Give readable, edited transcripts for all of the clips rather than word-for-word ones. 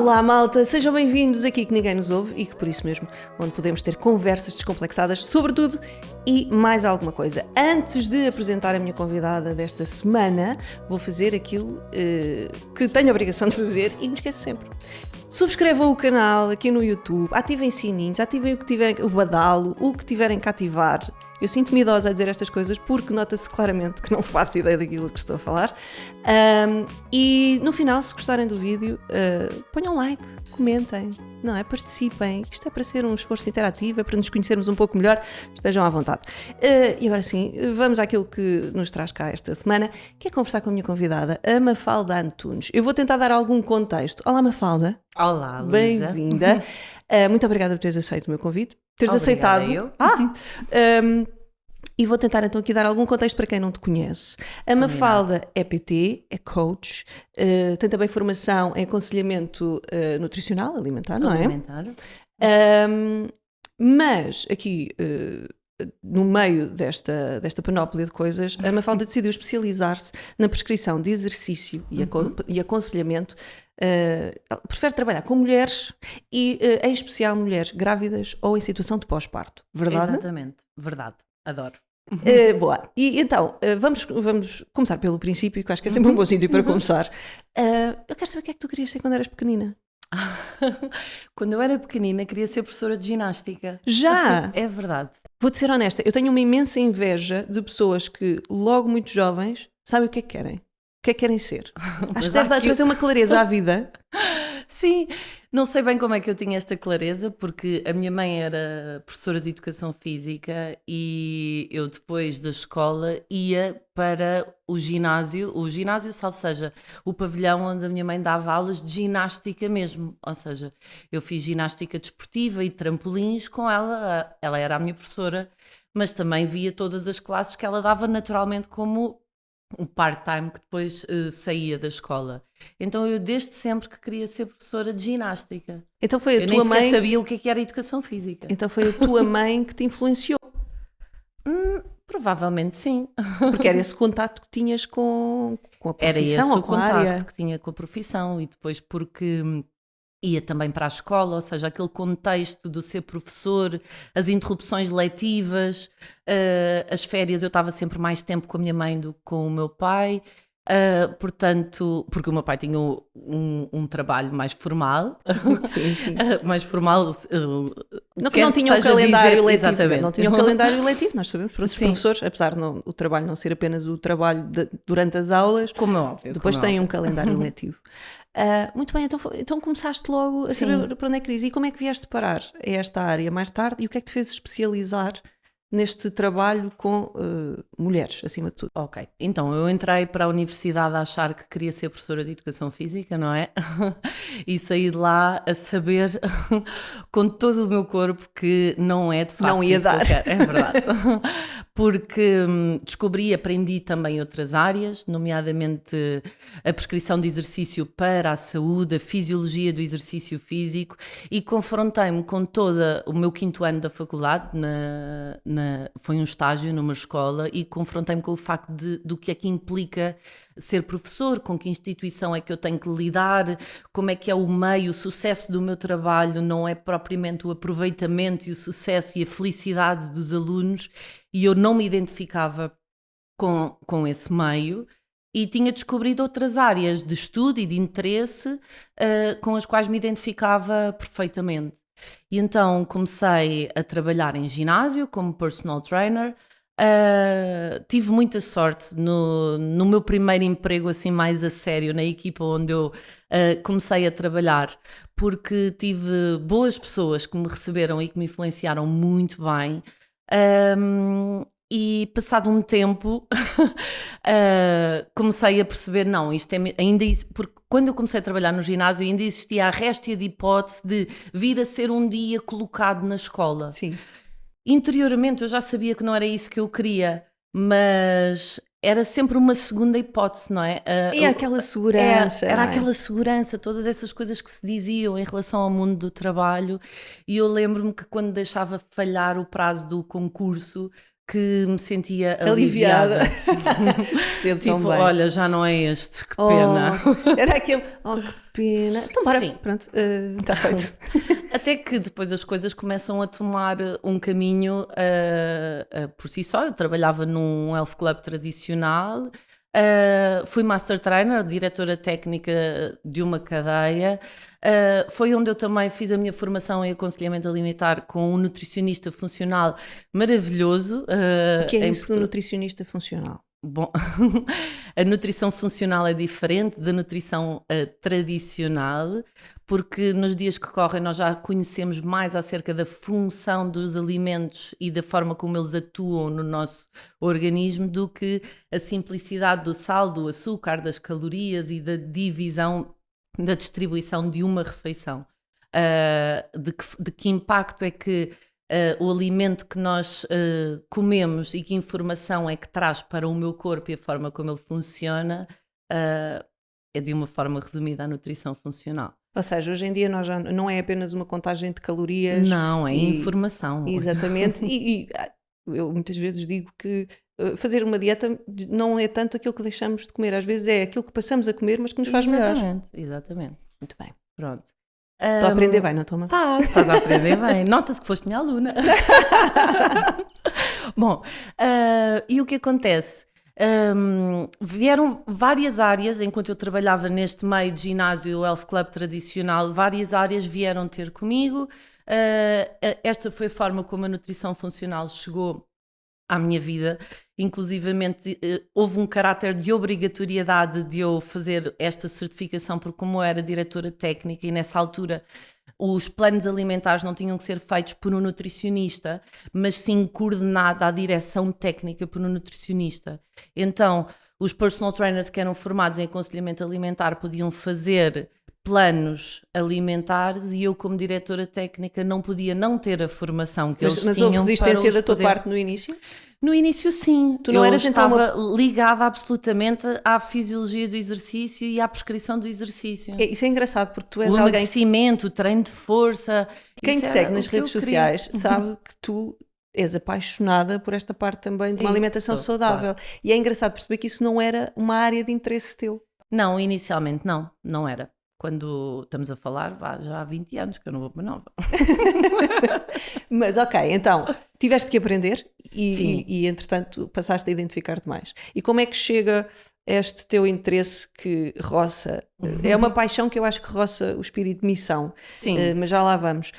Olá malta, sejam bem-vindos aqui que ninguém nos ouve e que por isso mesmo, onde podemos ter conversas descomplexadas sobre tudo e mais alguma coisa. Antes de apresentar a minha convidada desta semana, vou fazer aquilo que tenho a obrigação de fazer e me esqueço sempre. Subscrevam o canal aqui no YouTube, ativem sininhos, ativem o badalo, o que tiverem que ativar. Eu sinto-me idosa a dizer estas coisas porque nota-se claramente que não faço ideia daquilo que estou a falar. E no final, se gostarem do vídeo, ponham like, comentem, não é? Participem. Isto é para ser um esforço interativo, é para nos conhecermos um pouco melhor. Estejam à vontade. E agora sim, vamos àquilo que nos traz cá esta semana, que é conversar com a minha convidada, a Mafalda Antunes. Eu vou tentar dar algum contexto. Olá, Mafalda. Olá, Luísa. Bem-vinda. Muito obrigada por teres aceito o meu convite. Teres Obrigada, aceitado. E vou tentar então aqui dar algum contexto para quem não te conhece. A Mafalda é PT, é coach, tem também formação em aconselhamento nutricional, alimentar, não é? Alimentar. Mas aqui, no meio desta panóplia de coisas, a Mafalda decidiu especializar-se na prescrição de exercício e aconselhamento. Ela prefere trabalhar com mulheres e, em especial, mulheres grávidas ou em situação de pós-parto. Verdade? Exatamente, verdade. Adoro. Boa. E então, vamos começar pelo princípio, que acho que é sempre um bom sítio para começar. Eu quero saber o que é que tu querias ser quando eras pequenina. Quando eu era pequenina, queria ser professora de ginástica. Já? É verdade. Vou-te ser honesta, eu tenho uma imensa inveja de pessoas que, logo muito jovens, sabem o que é que querem. O que é que querem ser. Acho que deve trazer uma clareza à vida. Sim, não sei bem como é que eu tinha esta clareza, porque a minha mãe era professora de Educação Física e eu depois da escola ia para o ginásio, salvo seja, o pavilhão onde a minha mãe dava aulas de ginástica mesmo, ou seja, eu fiz ginástica desportiva e trampolins com ela era a minha professora, mas também via todas as classes que ela dava naturalmente como um part-time que depois saía da escola. Então eu desde sempre que queria ser professora de ginástica. Então foi a eu tua nem mãe... sequer sabia o que era educação física. Então foi a tua mãe que te influenciou. Provavelmente sim. Porque era esse contato que tinhas com a profissão, era esse ou o com a área. contacto que tinha com a profissão e depois porque ia também para a escola, ou seja, aquele contexto do ser professor, as interrupções letivas, as férias, eu estava sempre mais tempo com a minha mãe do que com o meu pai, portanto, porque o meu pai tinha um trabalho mais formal, Sim. mais formal, não tinha um calendário letivo. Exatamente. Não tinha um calendário letivo, nós sabemos, para outros professores, apesar de o trabalho não ser apenas o trabalho durante as aulas, como é óbvio, depois têm um calendário letivo. Muito bem, então começaste logo a saber para onde é que querias. E como é que vieste parar a esta área mais tarde e o que é que te fez especializar neste trabalho com mulheres, acima de tudo? Ok, então eu entrei para a universidade a achar que queria ser professora de Educação Física, não é? E saí de lá a saber com todo o meu corpo que não é de facto não ia isso dar. que eu quero. É verdade. Porque descobri e aprendi também outras áreas, nomeadamente a prescrição de exercício para a saúde, a fisiologia do exercício físico, e confrontei-me com todo o meu 5º ano da faculdade, foi um estágio numa escola, e confrontei-me com o facto do que é que implica ser professor, com que instituição é que eu tenho que lidar, como é que é o meio, o sucesso do meu trabalho não é propriamente o aproveitamento e o sucesso e a felicidade dos alunos, e eu não me identificava com esse meio, e tinha descobrido outras áreas de estudo e de interesse com as quais me identificava perfeitamente. E então comecei a trabalhar em ginásio como personal trainer. Tive muita sorte no meu primeiro emprego assim mais a sério, na equipa onde eu comecei a trabalhar, porque tive boas pessoas que me receberam e que me influenciaram muito bem. E passado um tempo comecei a perceber, não, isto é ainda isso, porque quando eu comecei a trabalhar no ginásio ainda existia a réstia de hipótese de vir a ser um dia colocado na escola. Sim. Interiormente eu já sabia que não era isso que eu queria, mas era sempre uma segunda hipótese, não é? E aquela segurança. Era aquela segurança, todas essas coisas que se diziam em relação ao mundo do trabalho, e eu lembro-me que quando deixava falhar o prazo do concurso, que me sentia aliviada. aliviada. Percebo Tipo, tão bem. olha, já não é este, que pena. Era aquele, que pena. Então bora, Sim. pronto, está feito. Até que depois as coisas começam a tomar um caminho por si só. Eu trabalhava num health club tradicional, fui master trainer, diretora técnica de uma cadeia. Foi onde eu também fiz a minha formação em aconselhamento alimentar com um nutricionista funcional maravilhoso. O que é isso do nutricionista funcional? Bom, a nutrição funcional é diferente da nutrição tradicional, porque nos dias que correm nós já conhecemos mais acerca da função dos alimentos e da forma como eles atuam no nosso organismo do que a simplicidade do sal, do açúcar, das calorias e da divisão, da distribuição de uma refeição. De que impacto é que o alimento que nós comemos e que informação é que traz para o meu corpo e a forma como ele funciona, é de uma forma resumida a nutrição funcional. Ou seja, hoje em dia nós já não é apenas uma contagem de calorias. Não, é informação. Exatamente. E eu muitas vezes digo que fazer uma dieta não é tanto aquilo que deixamos de comer. Às vezes é aquilo que passamos a comer, mas que nos faz melhor. Exatamente. Muito bem. Pronto. Estou a aprender bem, não estou, Estás a aprender bem. Nota-se que foste minha aluna. Bom, e o que acontece? Vieram várias áreas, enquanto eu trabalhava neste meio de ginásio, health club tradicional, várias áreas vieram ter comigo. Esta foi a forma como a nutrição funcional chegou à minha vida. Inclusivamente houve um caráter de obrigatoriedade de eu fazer esta certificação, porque como eu era diretora técnica e nessa altura os planos alimentares não tinham que ser feitos por um nutricionista, mas sim coordenada a direção técnica por um nutricionista. Então os personal trainers que eram formados em aconselhamento alimentar podiam fazer planos alimentares e eu como diretora técnica não podia não ter a formação que eles tinham. Mas houve resistência para da tua poder... parte no início? No início sim, tu não eras estava ligada absolutamente à fisiologia do exercício e à prescrição do exercício. Isso é engraçado porque tu és o alguém... emagrecimento, o treino de força... Quem te segue nas redes sociais sabe que tu és apaixonada por esta parte também de uma alimentação saudável. Claro. E é engraçado perceber que isso não era uma área de interesse teu. Não, inicialmente não era. Quando estamos a falar, já há 20 anos que eu não vou para nova. Mas ok, então tiveste que aprender e entretanto passaste a identificar-te mais. E como é que chega este teu interesse que roça? É uma paixão que eu acho que roça o espírito de missão. Sim. Mas já lá vamos.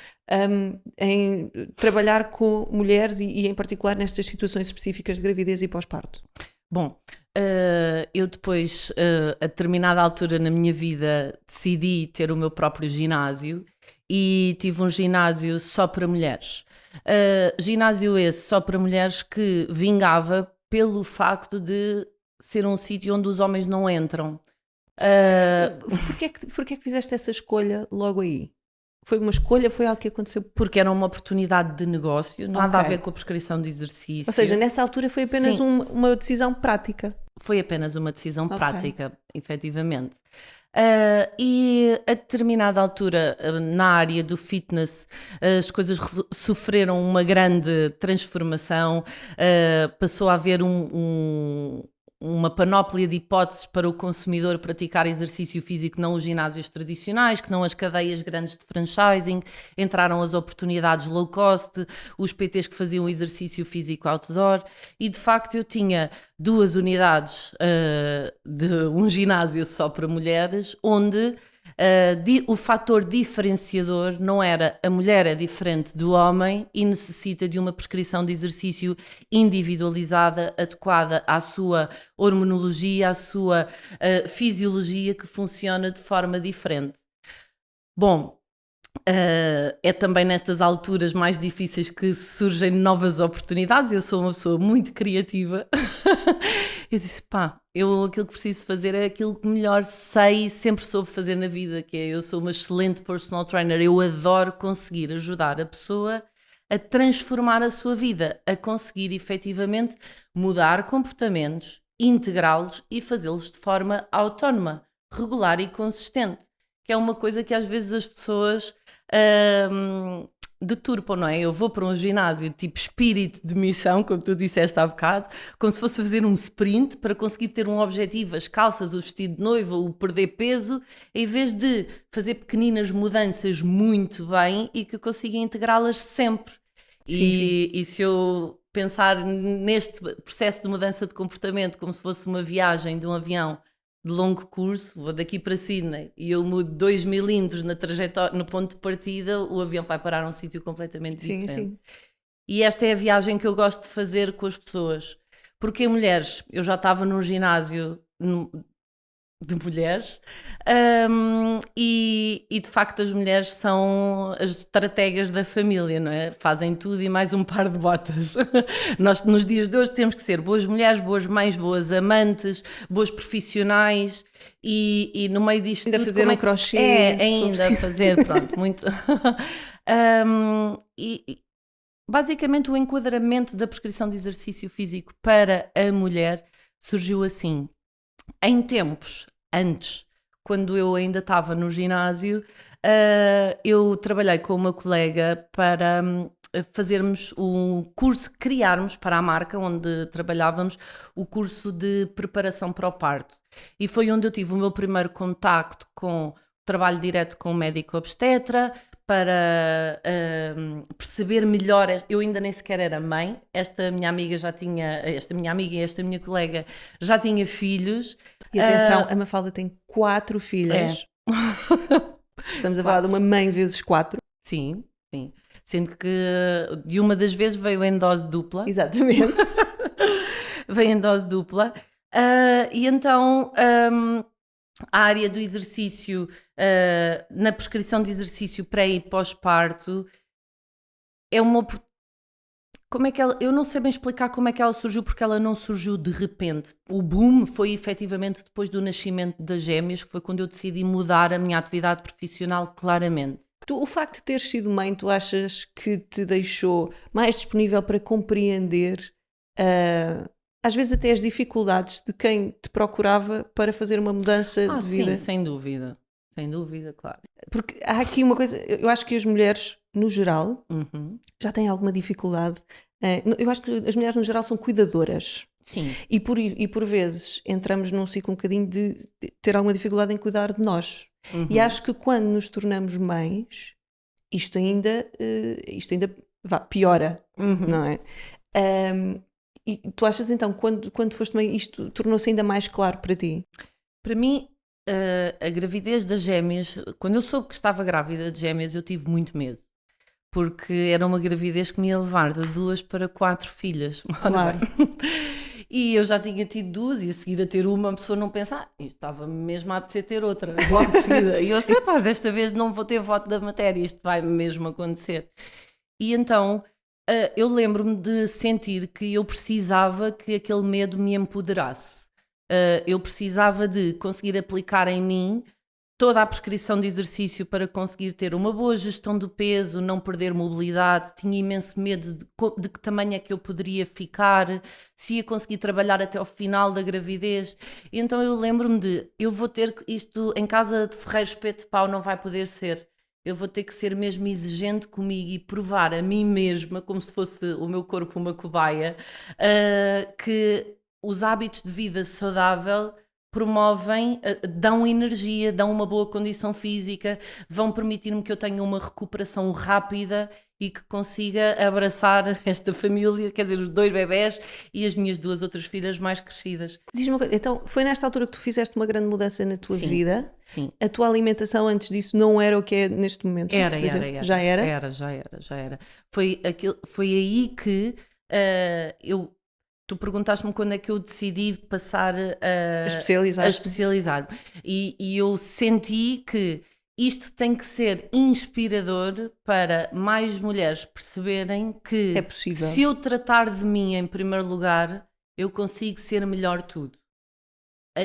Em trabalhar com mulheres e em particular nestas situações específicas de gravidez e pós-parto. Bom, eu depois, a determinada altura na minha vida, decidi ter o meu próprio ginásio e tive um ginásio só para mulheres. Ginásio esse só para mulheres que vingava pelo facto de ser um sítio onde os homens não entram. Porquê é que fizeste essa escolha logo aí? Foi uma escolha, foi algo que aconteceu? Porque era uma oportunidade de negócio, nada a ver com a prescrição de exercício. Ou seja, nessa altura foi apenas uma decisão prática. Foi apenas uma decisão prática, efetivamente. E a determinada altura, na área do fitness, as coisas sofreram uma grande transformação, passou a haver uma panóplia de hipóteses para o consumidor praticar exercício físico, não os ginásios tradicionais, que não as cadeias grandes de franchising, entraram as oportunidades low cost, os PTs que faziam exercício físico outdoor, e de facto eu tinha 2 unidades de um ginásio só para mulheres, onde o fator diferenciador não era a mulher é diferente do homem e necessita de uma prescrição de exercício individualizada, adequada à sua hormonologia, à sua fisiologia, que funciona de forma diferente. Bom, é também nestas alturas mais difíceis que surgem novas oportunidades. Eu sou uma pessoa muito criativa. Eu disse, aquilo que preciso fazer é aquilo que melhor sei e sempre soube fazer na vida, que é, eu sou uma excelente personal trainer. Eu adoro conseguir ajudar a pessoa a transformar a sua vida, a conseguir efetivamente mudar comportamentos, integrá-los e fazê-los de forma autónoma, regular e consistente, que é uma coisa que às vezes as pessoas deturpam, não é? Eu vou para um ginásio tipo espírito de missão, como tu disseste há bocado, como se fosse fazer um sprint para conseguir ter um objetivo, as calças, o vestido de noiva, o perder peso, em vez de fazer pequeninas mudanças muito bem e que consiga integrá-las sempre. Sim. E se eu pensar neste processo de mudança de comportamento como se fosse uma viagem de um avião de longo curso, vou daqui para Sydney e eu mudo 2 milímetros na trajetória, no ponto de partida, o avião vai parar a um sítio completamente diferente. Sim. E esta é a viagem que eu gosto de fazer com as pessoas. Porque em mulheres, eu já estava num ginásio de mulheres e de facto as mulheres são as estrategas da família, não é? Fazem tudo e mais um par de botas. Nós nos dias de hoje temos que ser boas mulheres, boas mães, boas amantes, boas profissionais e no meio disto Ainda tudo, fazer um crochê. ainda fazer, pronto, muito. E basicamente o enquadramento da prescrição de exercício físico para a mulher surgiu assim. Em tempos antes, quando eu ainda estava no ginásio, eu trabalhei com uma colega para fazermos um curso, criarmos para a marca onde trabalhávamos o curso de preparação para o parto. E foi onde eu tive o meu primeiro contacto com o trabalho direto com o médico obstetra, para perceber melhor, eu ainda nem sequer era mãe, esta minha amiga e esta minha colega já tinha filhos. E atenção, a Mafalda tem 4 filhas. Estamos a falar de uma mãe vezes 4. Sim. Sendo que de uma das vezes veio em dose dupla. Exatamente. Veio em dose dupla. E então a área do exercício, na prescrição de exercício pré e pós-parto, é uma. Como é que ela, eu não sei bem explicar como é que ela surgiu, porque ela não surgiu de repente. O boom foi efetivamente depois do nascimento das gêmeas, que foi quando eu decidi mudar a minha atividade profissional claramente. O facto de teres sido mãe, tu achas que te deixou mais disponível para compreender, às vezes até as dificuldades de quem te procurava para fazer uma mudança de vida? Sim, sem dúvida, claro. Porque há aqui uma coisa, eu acho que as mulheres, no geral, já têm alguma dificuldade. Eu acho que as mulheres, no geral, são cuidadoras. Sim. E por vezes entramos num ciclo um bocadinho de ter alguma dificuldade em cuidar de nós. E acho que quando nos tornamos mães, isto ainda piora, não é? E tu achas então, quando foste mãe, isto tornou-se ainda mais claro para ti? Para mim, a gravidez das gêmeas, quando eu soube que estava grávida de gêmeas, eu tive muito medo. Porque era uma gravidez que me ia levar de 2 para 4 filhas. Claro. E eu já tinha tido 2 e a seguir a ter uma pessoa não pensa, isto estava mesmo a apetecer ter outra, logo de seguida. E eu sei, pá, desta vez não vou ter voto da matéria, isto vai mesmo acontecer. E então eu lembro-me de sentir que eu precisava que aquele medo me empoderasse. Eu precisava de conseguir aplicar em mim toda a prescrição de exercício para conseguir ter uma boa gestão do peso, não perder mobilidade. Tinha imenso medo de que tamanho é que eu poderia ficar, se ia conseguir trabalhar até ao final da gravidez. E então eu lembro-me eu vou ter isto em casa de ferreiro espeto de pau, não vai poder ser. Eu vou ter que ser mesmo exigente comigo e provar a mim mesma, como se fosse o meu corpo uma cobaia, que os hábitos de vida saudável promovem, dão energia, dão uma boa condição física, vão permitir-me que eu tenha uma recuperação rápida e que consiga abraçar esta família, quer dizer, os 2 bebés e as minhas 2 outras filhas mais crescidas. Diz-me uma coisa, então foi nesta altura que tu fizeste uma grande mudança na tua vida? Sim. A tua alimentação antes disso não era o que é neste momento? Era. Já era? Já era. Foi aí que tu perguntaste-me quando é que eu decidi passar a especializar-me. E eu senti que isto tem que ser inspirador para mais mulheres perceberem que é possível. Se eu tratar de mim em primeiro lugar, eu consigo ser melhor tudo.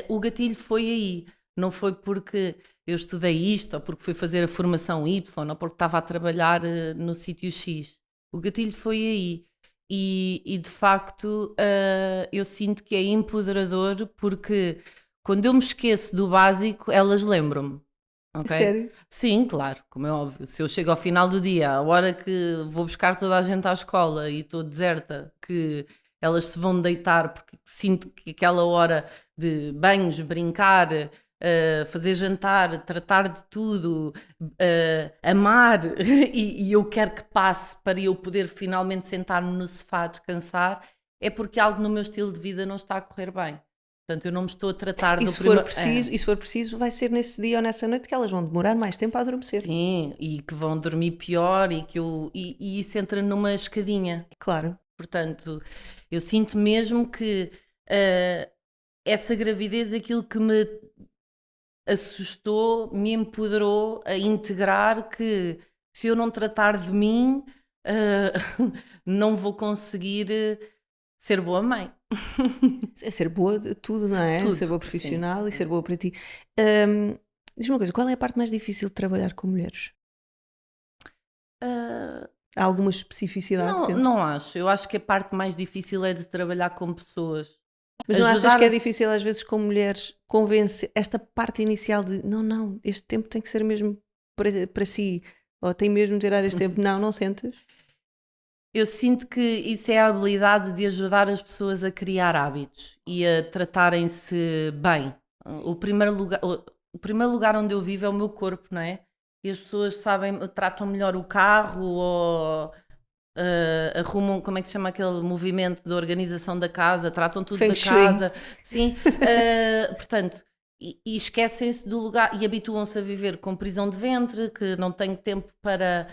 O gatilho foi aí. Não foi porque eu estudei isto, ou porque fui fazer a formação Y, ou porque estava a trabalhar no sítio X. O gatilho foi aí. E de facto eu sinto que é empoderador porque quando eu me esqueço do básico, elas lembram-me. ok? Sério? Sim, claro, como é óbvio. Se eu chego ao final do dia, à hora que vou buscar toda a gente à escola e estou deserta, que elas se vão deitar porque sinto que aquela hora de banhos, brincar, fazer jantar, tratar de tudo, amar, e eu quero que passe para eu poder finalmente sentar-me no sofá a descansar, é porque algo no meu estilo de vida não está a correr bem. Portanto, eu não me estou a tratar E do se for primeiro. preciso, e se for preciso, vai ser nesse dia ou nessa noite que elas vão demorar mais tempo a adormecer. Sim, e que vão dormir pior e isso entra numa escadinha. Claro. Portanto, eu sinto mesmo que essa gravidez, aquilo que me assustou, me empoderou a integrar que se eu não tratar de mim, eh, não vou conseguir ser boa mãe. É ser boa de tudo, não é? Ser Tudo, boa sim. profissional e ser boa para ti. Hum, Diz-me uma coisa, qual é a parte mais difícil de trabalhar com mulheres? Eh, Há alguma especificidade, não, sentes? não acho. Eu acho que a parte mais difícil é de trabalhar com pessoas. Mas não achas que é Ajudar. difícil às vezes com mulheres convencer esta parte inicial de não, este tempo tem que ser mesmo para si, ou tem mesmo de tirar este tempo? Não sentes? Eu sinto que isso é a habilidade de ajudar as pessoas a criar hábitos e a tratarem-se bem. O primeiro lugar onde eu vivo é o meu corpo, não é? E as pessoas sabem, tratam melhor o carro ou arrumam, como é que se chama aquele movimento de organização da casa, tratam tudo Feng da Shui. casa, sim, portanto, e esquecem-se do lugar e habituam-se a viver com prisão de ventre, que não tenho tempo para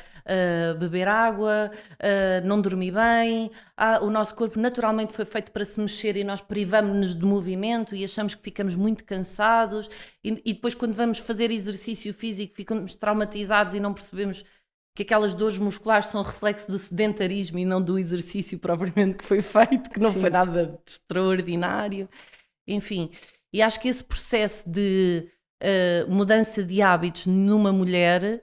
beber água, não dormir bem, o nosso corpo naturalmente foi feito para se mexer e nós privamos-nos de movimento e achamos que ficamos muito cansados e depois quando vamos fazer exercício físico ficamos traumatizados e não percebemos que aquelas dores musculares são reflexo do sedentarismo e não do exercício propriamente que foi feito, que não foi Sim. nada de extraordinário. Enfim, e acho que esse processo de mudança de hábitos numa mulher,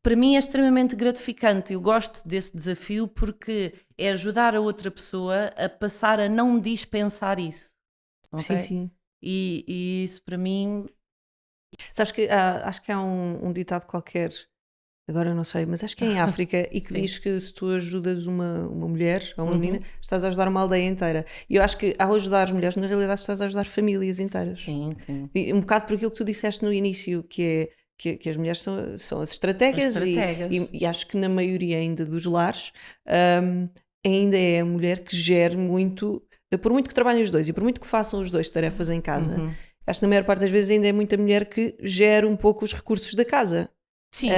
para mim é extremamente gratificante. Eu gosto desse desafio porque é ajudar a outra pessoa a passar a não dispensar isso. Sim, Ok? sim. E isso para mim. Sabes que acho que há um ditado qualquer, agora eu não sei, mas acho que é em África e que Sim. diz que se tu ajudas uma mulher ou uma Uhum. menina, estás a ajudar uma aldeia inteira. E eu acho que ao ajudar as mulheres, na realidade estás a ajudar famílias inteiras. Sim, sim. E um bocado por aquilo que tu disseste no início, que é que as mulheres são as estrategas, As estrategas. e acho que na maioria ainda dos lares ainda é a mulher que gere muito, por muito que trabalhem os dois e por muito que façam os dois tarefas em casa, Uhum. acho que na maior parte das vezes ainda é muita mulher que gera um pouco os recursos da casa. Sim.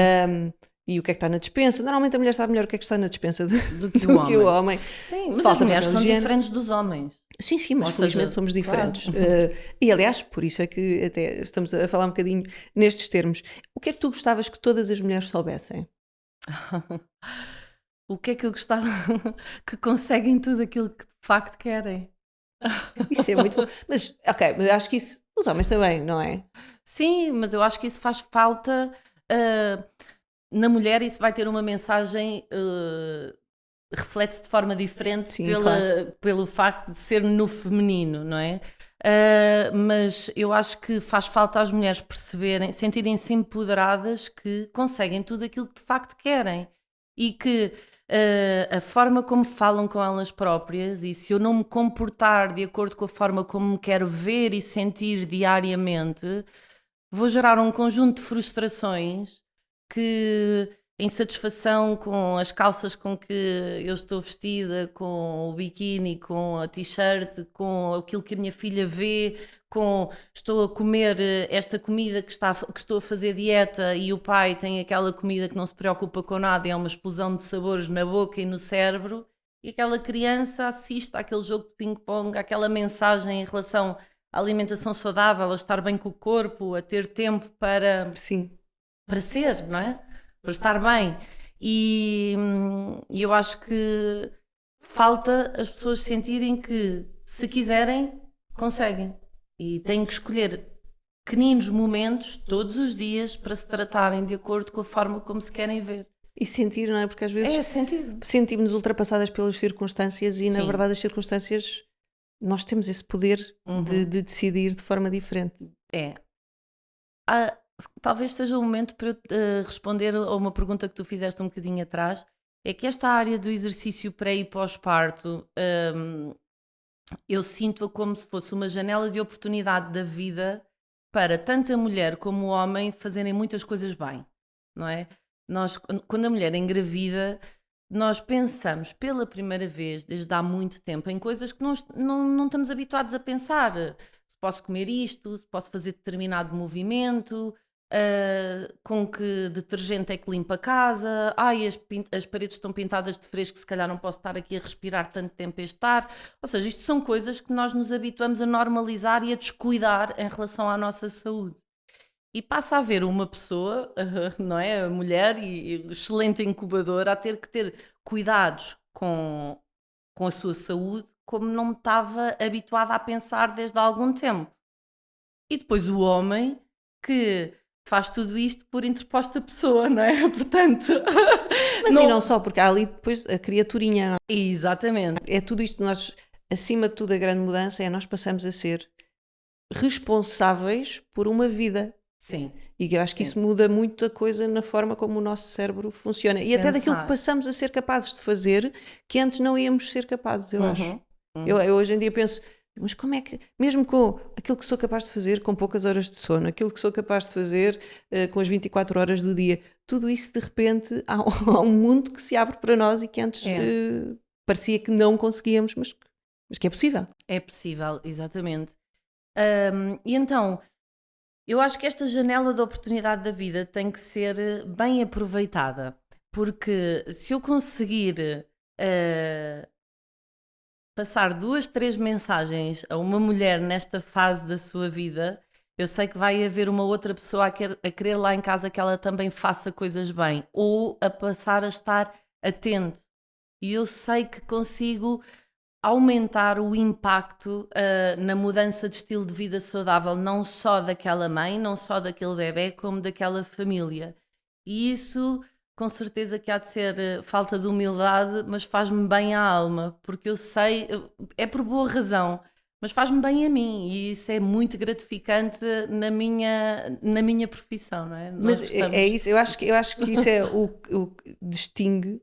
E o que é que está na despensa? Normalmente a mulher sabe melhor o que é que está na despensa Do que do que o homem. Sim, Se mas as falta mulheres papel são higiênico. diferentes dos homens. Sim, sim, mas Ou felizmente seja, somos diferentes. claro. E aliás, por isso é que até estamos a falar um bocadinho nestes termos. O que é que tu gostavas que todas as mulheres soubessem? O que é que eu gostava? Que conseguem tudo aquilo que de facto querem. Isso é muito bom. Mas, ok, mas eu acho que isso, os homens também, não é? Sim, mas eu acho que isso faz falta na mulher, isso vai ter uma mensagem. Reflete-se de forma diferente Sim, claro. pelo facto de ser no feminino, não é? Mas eu acho que faz falta às mulheres perceberem, sentirem-se empoderadas que conseguem tudo aquilo que de facto querem e que a forma como falam com elas próprias e se eu não me comportar de acordo com a forma como me quero ver e sentir diariamente, vou gerar um conjunto de frustrações que a insatisfação com as calças com que eu estou vestida, com o biquíni, com a t-shirt, com aquilo que a minha filha vê, com estou a comer esta comida que estou a fazer dieta e o pai tem aquela comida que não se preocupa com nada e é uma explosão de sabores na boca e no cérebro, e aquela criança assiste àquele jogo de ping-pong, àquela mensagem em relação à alimentação saudável, a estar bem com o corpo, a ter tempo para Sim. ser, não é? Para estar bem. E eu acho que falta as pessoas sentirem que, se quiserem, conseguem. E têm que escolher pequeninos momentos todos os dias para se tratarem de acordo com a forma como se querem ver. E sentir, não é? Porque às vezes É sentido. sentimos-nos ultrapassadas pelas circunstâncias e, na Sim. verdade, as circunstâncias, nós temos esse poder de decidir de forma diferente. É. talvez seja o momento para eu responder a uma pergunta que tu fizeste um bocadinho atrás. É que esta área do exercício pré e pós-parto, eu sinto-a como se fosse uma janela de oportunidade da vida para tanto a mulher como o homem fazerem muitas coisas bem, não é? Nós, quando a mulher engravida, nós pensamos pela primeira vez, desde há muito tempo, em coisas que não estamos habituados a pensar. Se posso comer isto, se posso fazer determinado movimento, com que detergente é que limpa a casa, as paredes estão pintadas de fresco, se calhar não posso estar aqui a respirar tanto tempo este ar. Ou seja, isto são coisas que nós nos habituamos a normalizar e a descuidar em relação à nossa saúde. E passa a haver uma pessoa, não é? A mulher e excelente incubadora, a ter que ter cuidados com a sua saúde como não me estava habituada a pensar desde há algum tempo. E depois o homem que faz tudo isto por interposta pessoa, não é? Portanto, Mas e não só, porque há ali depois a criaturinha, não é? Exatamente. É tudo isto, nós, acima de tudo, a grande mudança é nós passamos a ser responsáveis por uma vida. Sim. E eu acho que isso muda muito a coisa na forma como o nosso cérebro funciona. E até daquilo que passamos a ser capazes de fazer que antes não íamos ser capazes, eu acho. Eu hoje em dia penso, mas como é que, mesmo com aquilo que sou capaz de fazer com poucas horas de sono, aquilo que sou capaz de fazer com as 24 horas do dia, tudo isso de repente há um mundo que se abre para nós e que antes parecia que não conseguíamos, mas que é possível. É possível, exatamente. E então, eu acho que esta janela de oportunidade da vida tem que ser bem aproveitada, porque se eu conseguir passar 2, 3 mensagens a uma mulher nesta fase da sua vida, eu sei que vai haver uma outra pessoa a querer lá em casa que ela também faça coisas bem, ou a passar a estar atento. E eu sei que consigo aumentar o impacto na mudança de estilo de vida saudável, não só daquela mãe, não só daquele bebé, como daquela família. E isso, com certeza que há de ser falta de humildade, mas faz-me bem à alma, porque eu sei, é por boa razão, mas faz-me bem a mim, e isso é muito gratificante na minha profissão, não é? Mas é isso, eu acho que isso é o que distingue.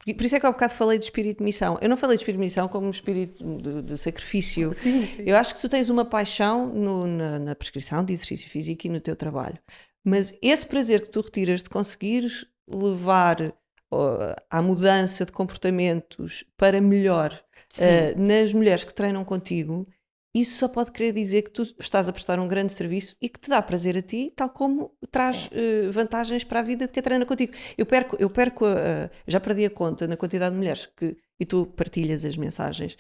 Por isso é que há bocado falei de espírito de missão. Eu não falei de espírito de missão como um espírito de sacrifício. Sim. Eu acho que tu tens uma paixão na prescrição de exercício físico e no teu trabalho. Mas esse prazer que tu retiras de conseguires levar à mudança de comportamentos para melhor nas mulheres que treinam contigo, isso só pode querer dizer que tu estás a prestar um grande serviço e que te dá prazer a ti, tal como traz vantagens para a vida de quem treina contigo. Eu perco já perdi a conta na quantidade de mulheres e tu partilhas as mensagens,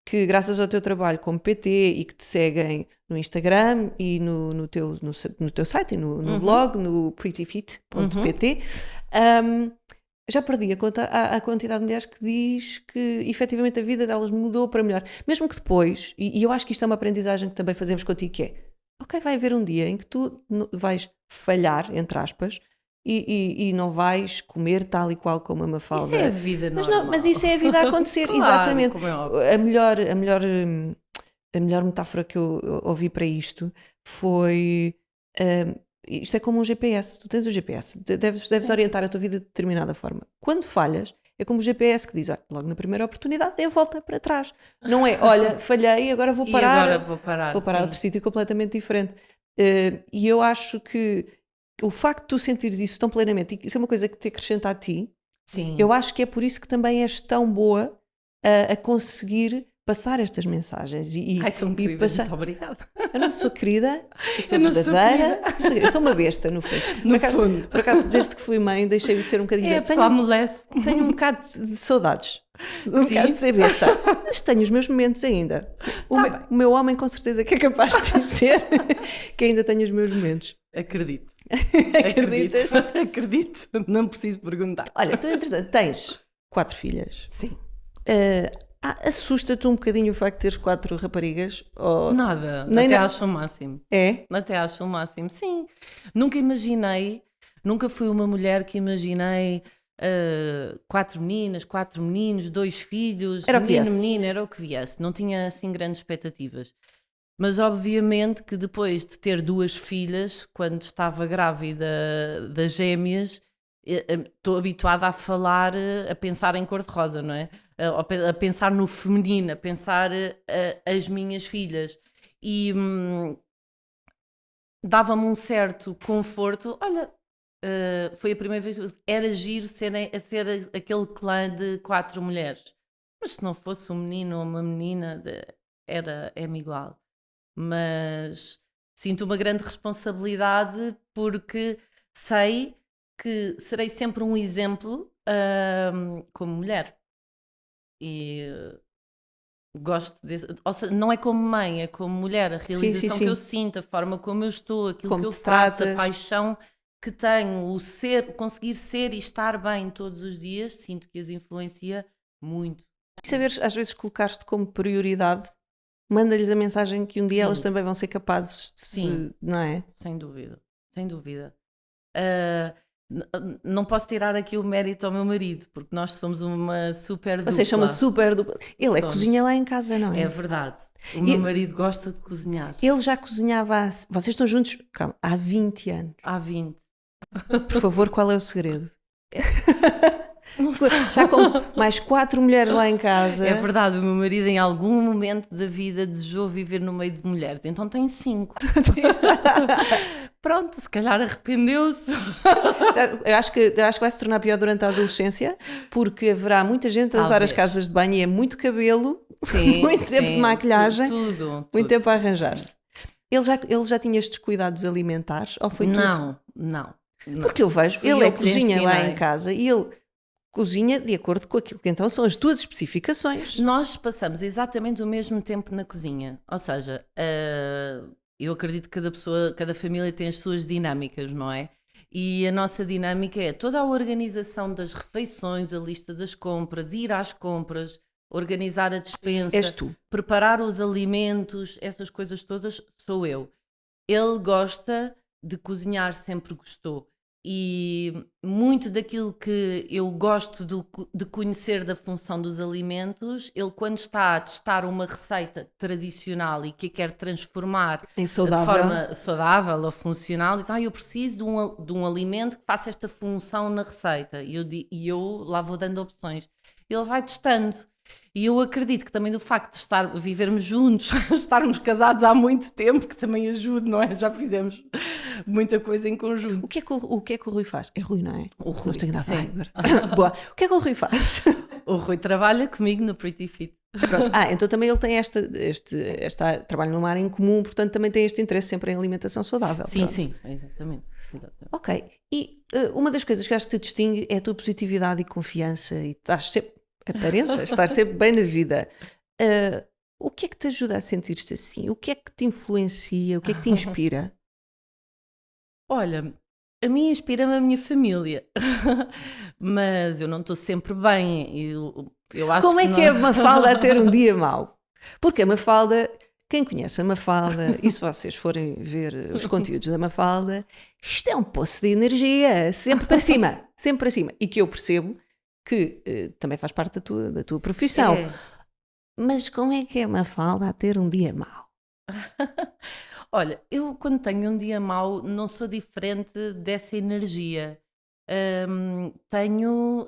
que graças ao teu trabalho como PT e que te seguem no Instagram e no teu site e no blog, no prettyfit.pt, já perdi a conta a quantidade de mulheres que diz que efetivamente a vida delas mudou para melhor. Mesmo que depois, e eu acho que isto é uma aprendizagem que também fazemos contigo, que é, ok, vai haver um dia em que tu vais falhar, entre aspas, e não vais comer tal e qual como a Mafalda. Isso é a vida normal. Mas isso é a vida a acontecer, Claro, exatamente. como é óbvio. A melhor metáfora que eu ouvi para isto foi... isto é como um GPS, tu tens o GPS, deves orientar a tua vida de determinada forma. Quando falhas, é como o GPS que diz, olha, logo na primeira oportunidade dê a volta para trás. Não é, olha, falhei, agora vou parar. E agora vou parar a outro sítio completamente diferente. E eu acho que o facto de tu sentires isso tão plenamente, e isso é uma coisa que te acrescenta a ti, sim. Eu acho que é por isso que também és tão boa a conseguir passar estas mensagens Ai, tão querida, muito obrigada. Eu não sou querida, eu sou verdadeira, eu sou uma besta no fundo. Por acaso, desde que fui mãe, deixei-me ser um bocadinho besta. Tenho um bocado de saudades, bocado de ser besta, mas tenho os meus momentos ainda. O meu homem com certeza que é capaz de dizer que ainda tenho os meus momentos. Acredito. Acreditas? Acredito, não preciso perguntar. Olha, tu entretanto tens 4 filhas. Sim. Assusta-te um bocadinho o facto de teres 4 raparigas? Ou... Nada, até acho o máximo. É? Até acho o máximo, sim. Nunca fui uma mulher que imaginei 4 meninas, 4 meninos, 2 filhos, era o que viesse. Menina, era o que viesse. Não tinha assim grandes expectativas. Mas obviamente que depois de ter 2 filhas, quando estava grávida das gêmeas, estou habituada a falar, a pensar em cor-de-rosa, não é? A pensar no feminino, a pensar as minhas filhas. E dava-me um certo conforto. Olha, foi a primeira vez que era giro ser aquele clã de 4 mulheres. Mas se não fosse um menino ou uma menina, é-me igual. Mas sinto uma grande responsabilidade porque sei que serei sempre um exemplo como mulher. E gosto desse, ou seja, não é como mãe, é como mulher, a Sim, sim, realização que eu sim. sinto, a forma como eu estou, aquilo Como que eu te faço, a tratas. paixão que tenho, o ser, conseguir ser e estar bem todos os dias, sinto que as influencia muito. E saberes, às vezes, colocar-te como prioridade, manda-lhes a mensagem que um dia elas Sim, também vão ser capazes sim, de, não é? sem dúvida, sem dúvida. Ah, não posso tirar aqui o mérito ao meu marido, porque nós somos uma super Vocês são uma dupla. super dupla. Ele é cozinha Somos. lá em casa, não É é? verdade. O meu E marido gosta de cozinhar ele já cozinhava. Vocês estão juntos, calma, há 20 anos. há 20. Por favor, qual é o segredo? Não sei. Já com mais 4 mulheres lá em casa. É verdade, o meu marido em algum momento da vida desejou viver no meio de mulheres, então tem 5. Pronto, se calhar arrependeu-se. Eu acho que vai se tornar pior durante a adolescência, porque haverá muita gente a usar as Talvez. casas de banho e é muito cabelo, Sim, muito tempo de sim, maquilhagem, tudo. muito tempo a arranjar-se. Ele já tinha estes cuidados alimentares ou foi tudo? Não. Porque eu vejo, Fui ele eu que lhe cozinha lá em ensinei. casa e ele cozinha de acordo com aquilo que então são as tuas especificações. Nós passamos exatamente o mesmo tempo na cozinha. Ou seja, eu acredito que cada pessoa, cada família tem as suas dinâmicas, não é? E a nossa dinâmica é toda a organização das refeições, a lista das compras, ir às compras, organizar a És despensa, tu. preparar os alimentos, essas coisas todas, sou eu. Ele gosta de cozinhar, sempre gostou. E muito daquilo que eu gosto de conhecer da função dos alimentos, ele, quando está a testar uma receita tradicional e que a quer transformar Em de saudável. forma saudável ou funcional, diz: eu preciso de um alimento que faça esta função na receita. E eu lá vou dando opções. Ele vai testando. E eu acredito que também do facto de vivermos juntos, estarmos casados há muito tempo, que também ajuda, não é? Já fizemos muita coisa em conjunto. O que é que o Rui faz? É Rui, não é? O Rui, Não estou a sim. agora. Boa. O que é que o Rui faz? O Rui trabalha comigo no Pretty Fit. Pronto. Então também ele tem trabalho numa área em comum, portanto também tem este interesse sempre em alimentação saudável. Sim, Pronto. sim, exatamente. Ok. E uma das coisas que acho que te distingue é a tua positividade e confiança e estás sempre, aparentas, estar sempre bem na vida. Uh, o que é que te ajuda a sentir-te assim? O que é que te influencia? O que é que te inspira? Olha, a mim inspira-me a minha família, mas eu não estou sempre bem. Eu acho Como é que não... é a Mafalda a ter um dia mau? Porque a Mafalda, quem conhece a Mafalda, e se vocês forem ver os conteúdos da Mafalda, isto é um poço de energia, sempre para cima, sempre para cima. E que eu percebo que também faz parte da tua profissão. É. Mas como é que é a Mafalda a ter um dia mau? Olha, eu quando tenho um dia mau não sou diferente dessa energia. Tenho.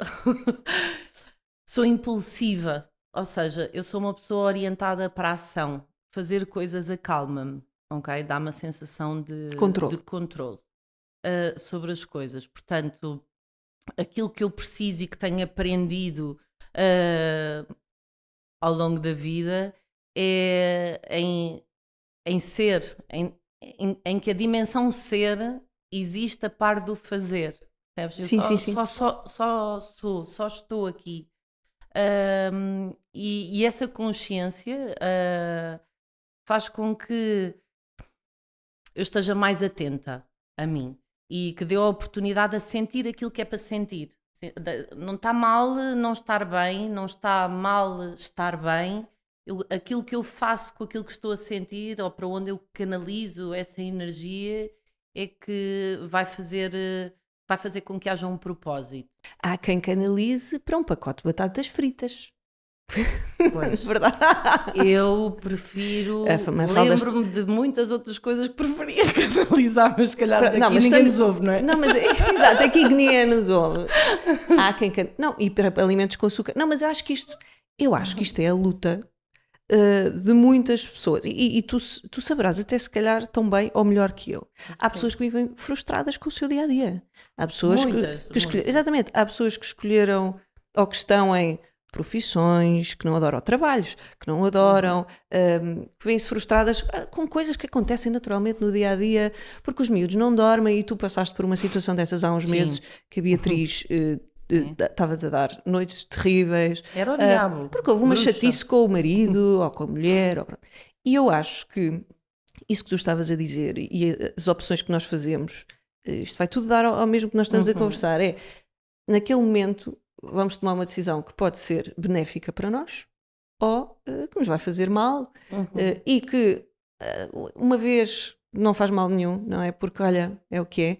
Sou impulsiva, ou seja, eu sou uma pessoa orientada para a ação. Fazer coisas acalma-me, ok? Dá-me a sensação de Controle. controle sobre as coisas. Portanto, aquilo que eu preciso e que tenho aprendido ao longo da vida é em ser, em que a dimensão ser existe a par do fazer. Percebes? Eu Sim, sim, sim. só estou aqui. E essa consciência faz com que eu esteja mais atenta a mim e que dê a oportunidade a sentir aquilo que é para sentir. Não está mal não estar bem, não está mal estar bem. Aquilo que eu faço com aquilo que estou a sentir ou para onde eu canalizo essa energia é que vai fazer com que haja um propósito. Há quem canalize para um pacote de batatas fritas. Pois. Verdade. Eu prefiro. A Mafalda Lembro-me de muitas outras coisas que preferia canalizar, mas se calhar daqui Não, mas ninguém estamos- nos ouve, não é? Não, mas exato, aqui que ninguém nos ouve. Há quem não, e para alimentos com açúcar. Não, mas eu acho que isto é a luta de muitas pessoas. E tu saberás até se calhar tão bem ou melhor que eu. Há pessoas que vivem frustradas com o seu dia a dia. Há pessoas Muitas, que escolheram. muitas. Exatamente, há pessoas que escolheram ou que estão em profissões, que não adoram trabalhos, que não adoram, que vêm-se frustradas com coisas que acontecem naturalmente no dia a dia, porque os miúdos não dormem e tu passaste por uma situação dessas há uns Sim. meses que a Beatriz estava-te a dar noites terríveis. Era o diabo. Porque houve uma Bruxa. chatice com o marido ou com a mulher. E eu acho que isso que tu estavas a dizer e as opções que nós fazemos, isto vai tudo dar ao mesmo que nós estamos a conversar. É, naquele momento, vamos tomar uma decisão que pode ser benéfica para nós ou que nos vai fazer mal e que uma vez não faz mal nenhum, não é? Porque, olha, é o que é.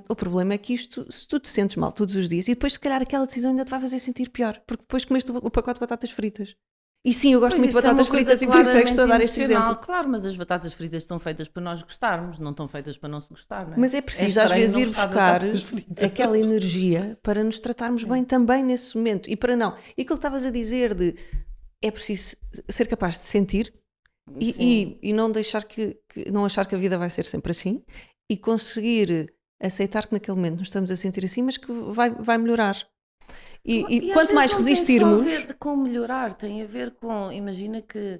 O problema é que isto, se tu te sentes mal todos os dias e depois se calhar aquela decisão ainda te vai fazer sentir pior, porque depois comeste o pacote de batatas fritas. E sim, eu gosto muito de batatas fritas e por isso é que estou a dar este exemplo. Claro, mas as batatas fritas estão feitas para nós gostarmos, não estão feitas para não se gostar, não é? Mas é preciso às estranho vezes não ir gostar de buscar batatas fritas. aquela energia para nos tratarmos bem também nesse momento. E para não. E aquilo que estavas a dizer de é preciso ser capaz de sentir e não deixar não achar que a vida vai ser sempre assim e conseguir aceitar que naquele momento nos estamos a sentir assim, mas que vai melhorar. E às quanto vezes mais não resistirmos. tem só a ver com melhorar, tem a ver com. Imagina que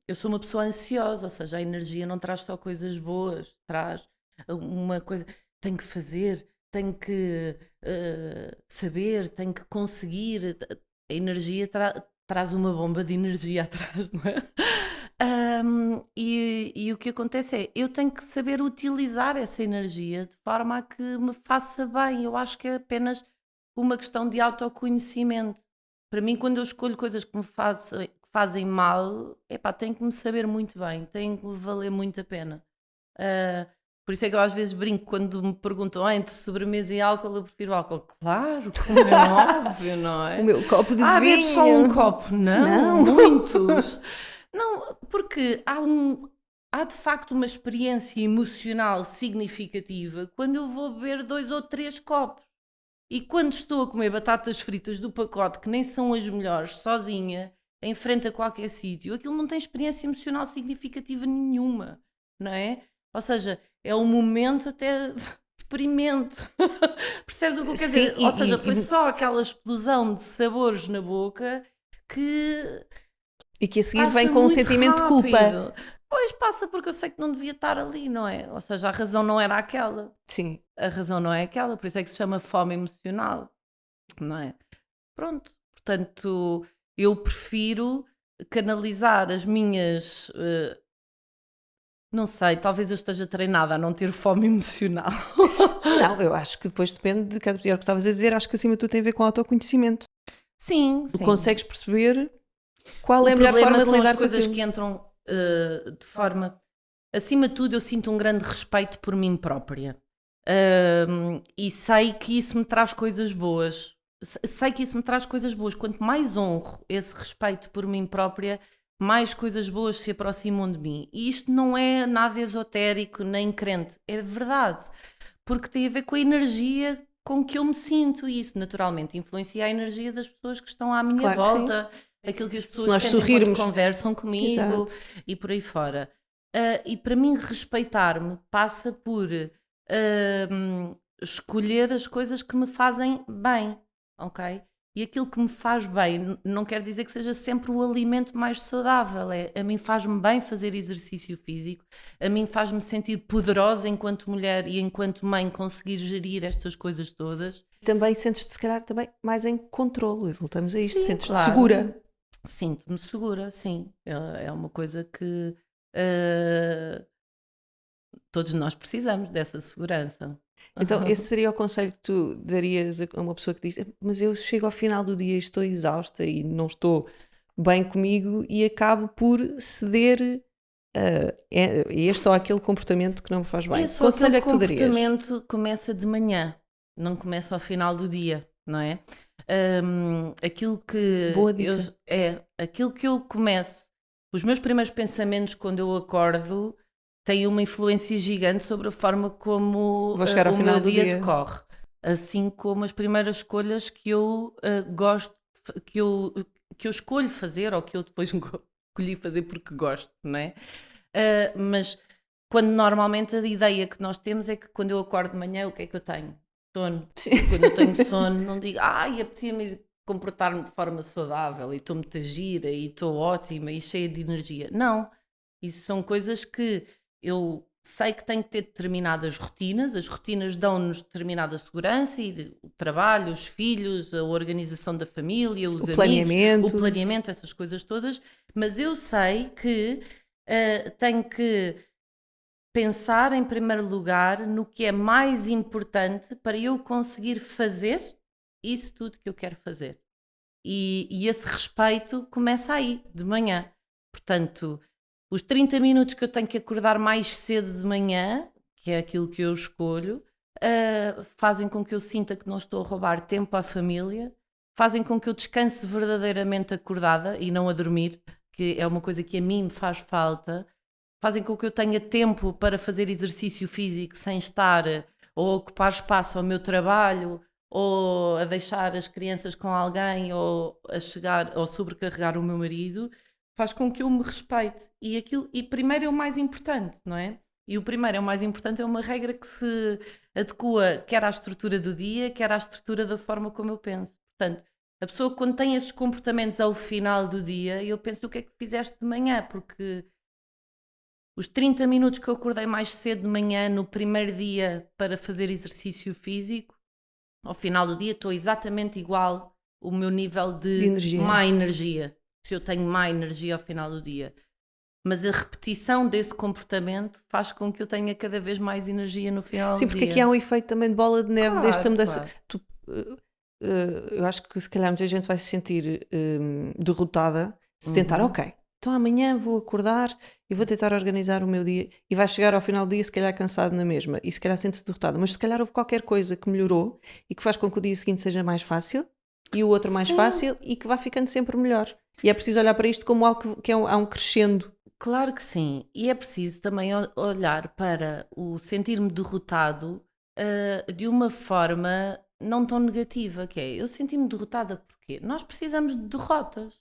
eu sou uma pessoa ansiosa, ou seja, a energia não traz só coisas boas, traz uma coisa. Tenho que fazer, tenho que saber, tenho que conseguir. A energia traz uma bomba de energia atrás, não é? E o que acontece é, eu tenho que saber utilizar essa energia de forma a que me faça bem. Eu acho que é apenas uma questão de autoconhecimento. Para mim, quando eu escolho coisas que me fazem mal, tenho que me saber muito bem, tem que valer muito a pena. Por isso é que eu às vezes brinco quando me perguntam entre sobremesa e álcool, eu prefiro álcool. Claro, como é óbvio, não é? O meu copo de bebe vinho. só um copo. Não, muitos. Não, porque há de facto uma experiência emocional significativa quando eu vou beber 2 ou 3 copos. E quando estou a comer batatas fritas do pacote, que nem são as melhores, sozinha, em frente a qualquer sítio, aquilo não tem experiência emocional significativa nenhuma, não é? Ou seja, é um momento até deprimente. Percebes o que eu quero dizer? Ou seja, foi só aquela explosão de sabores na boca que... E que a seguir vem com um sentimento de culpa. Pois passa porque eu sei que não devia estar ali, não é? Ou seja, a razão não era aquela. Sim. A razão não é aquela, por isso é que se chama fome emocional, não é? Pronto, portanto, eu prefiro canalizar as minhas... não sei, talvez eu esteja treinada a não ter fome emocional. Não, eu acho que depois depende de cada pessoa. O que estavas a dizer, acho que acima de tudo tem a ver com autoconhecimento. Sim, Tu sim. consegues perceber qual é a melhor forma de lidar as com coisas aquilo. que entram de forma... Acima de tudo, eu sinto um grande respeito por mim própria. E sei que isso me traz coisas boas. Sei que isso me traz coisas boas. Quanto mais honro esse respeito por mim própria, mais coisas boas se aproximam de mim. E isto não é nada esotérico nem crente. É verdade. Porque tem a ver com a energia com que eu me sinto. E isso, naturalmente, influencia a energia das pessoas que estão à minha Claro que volta. Aquilo que as pessoas nós sentem sorrirmos. quando conversam comigo. Exato. E por aí fora. E para mim, respeitar-me passa por escolher as coisas que me fazem bem, ok? E aquilo que me faz bem não quer dizer que seja sempre o alimento mais saudável. A mim faz-me bem fazer exercício físico, a mim faz-me sentir poderosa enquanto mulher e enquanto mãe conseguir gerir estas coisas todas. Também sentes-te, se calhar, também mais em controlo. E voltamos a isto. Sim, Sentes-te claro. segura. Sinto-me segura, sim. É uma coisa que todos nós precisamos dessa segurança. Então, esse seria o conselho que tu darias a uma pessoa que diz: mas eu chego ao final do dia e estou exausta e não estou bem comigo e acabo por ceder a este ou aquele comportamento que não me faz bem. Que conselho é que tu darias? O comportamento começa de manhã, não começa ao final do dia. não é? Aquilo que Boa dica. aquilo que eu começo, os meus primeiros pensamentos quando eu acordo têm uma influência gigante sobre a forma como Vou chegar ao o final meu do dia dia. decorre, assim como as primeiras escolhas que eu gosto, que eu escolho fazer ou que eu depois escolhi fazer porque gosto, não é? Mas quando normalmente a ideia que nós temos é que quando eu acordo de manhã, o que é que eu tenho? Sono. Sim. E quando eu tenho sono, não digo, apetecia-me ir comportar-me de forma saudável e estou muito gira e estou ótima e cheia de energia. Não. Isso são coisas que eu sei que tenho que ter determinadas rotinas, as rotinas dão-nos determinada segurança e o trabalho, os filhos, a organização da família, os O amigos, o planeamento. planeamento, essas coisas todas, mas eu sei que tenho que pensar em primeiro lugar no que é mais importante para eu conseguir fazer isso tudo que eu quero fazer. E esse respeito começa aí, de manhã. Portanto, os 30 minutos que eu tenho que acordar mais cedo de manhã, que é aquilo que eu escolho, fazem com que eu sinta que não estou a roubar tempo à família, fazem com que eu descanse verdadeiramente acordada e não a dormir, que é uma coisa que a mim me faz falta, fazem com que eu tenha tempo para fazer exercício físico sem estar ou a ocupar espaço ao meu trabalho ou a deixar as crianças com alguém ou a chegar ou sobrecarregar o meu marido, faz com que eu me respeite. E primeiro é o mais importante, não é? E o primeiro é o mais importante, é uma regra que se adequa quer à estrutura do dia, quer à estrutura da forma como eu penso. Portanto, a pessoa quando tem esses comportamentos ao final do dia, eu penso o que é que fizeste de manhã, porque os 30 minutos que eu acordei mais cedo de manhã no primeiro dia para fazer exercício físico, ao final do dia estou exatamente igual o meu nível De de energia. má energia, se eu tenho má energia ao final do dia. Mas a repetição desse comportamento faz com que eu tenha cada vez mais energia no final Sim, do porque aqui há dia. um efeito também de bola de neve desta Claro, mudança. claro. Eu acho que se calhar muita gente vai se sentir derrotada se tentar, Uhum. ok, então amanhã vou acordar e vou tentar organizar o meu dia e vai chegar ao final do dia se calhar cansado na mesma e se calhar sente-se derrotada, mas se calhar houve qualquer coisa que melhorou e que faz com que o dia seguinte seja mais fácil e o outro mais Sim, fácil e que vá ficando sempre melhor. E é preciso olhar para isto como algo que há um crescendo. claro que sim. E é preciso também olhar para o sentir-me derrotado de uma forma não tão negativa, que é eu senti-me derrotada porque nós precisamos de derrotas.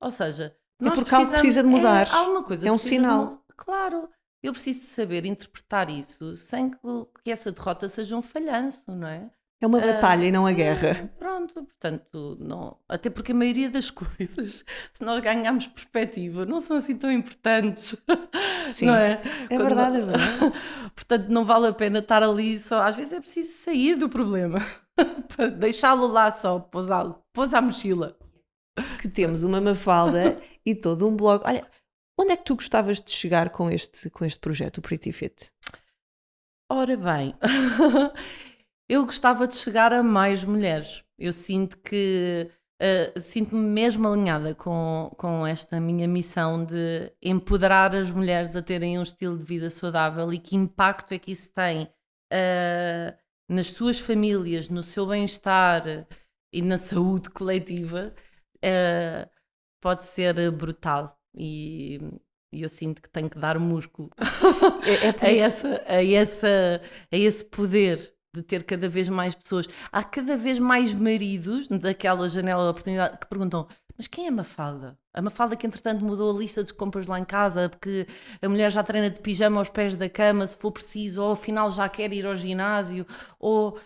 Ou seja, É nós porque algo precisamos, precisa de mudar, alguma coisa é um precisa de sinal. claro, eu preciso de saber interpretar isso sem que essa derrota seja um falhanço, não é? É uma batalha e não a guerra. Pronto, portanto, não, até porque a maioria das coisas, se nós ganharmos perspectiva, não são assim tão importantes, não Sim, é? é verdade, é verdade. Portanto, não vale a pena estar ali só, às vezes é preciso sair do problema, para deixá-lo lá só, pôs à mochila. Que temos uma Mafalda e todo um blog. Olha, onde é que tu gostavas de chegar com este projeto, o Pretty Fit? Ora bem, eu gostava de chegar a mais mulheres. Eu sinto que sinto-me mesmo alinhada com esta minha missão de empoderar as mulheres a terem um estilo de vida saudável e que impacto é que isso tem nas suas famílias, no seu bem-estar e na saúde coletiva, eh, pode ser brutal. E eu sinto que tenho que dar músculo É por a, isso. a esse poder de ter cada vez mais pessoas. Há cada vez mais maridos daquela janela de oportunidade que perguntam: mas quem é a Mafalda? A Mafalda que entretanto mudou a lista de compras lá em casa porque a mulher já treina de pijama aos pés da cama se for preciso, ou afinal já quer ir ao ginásio, ou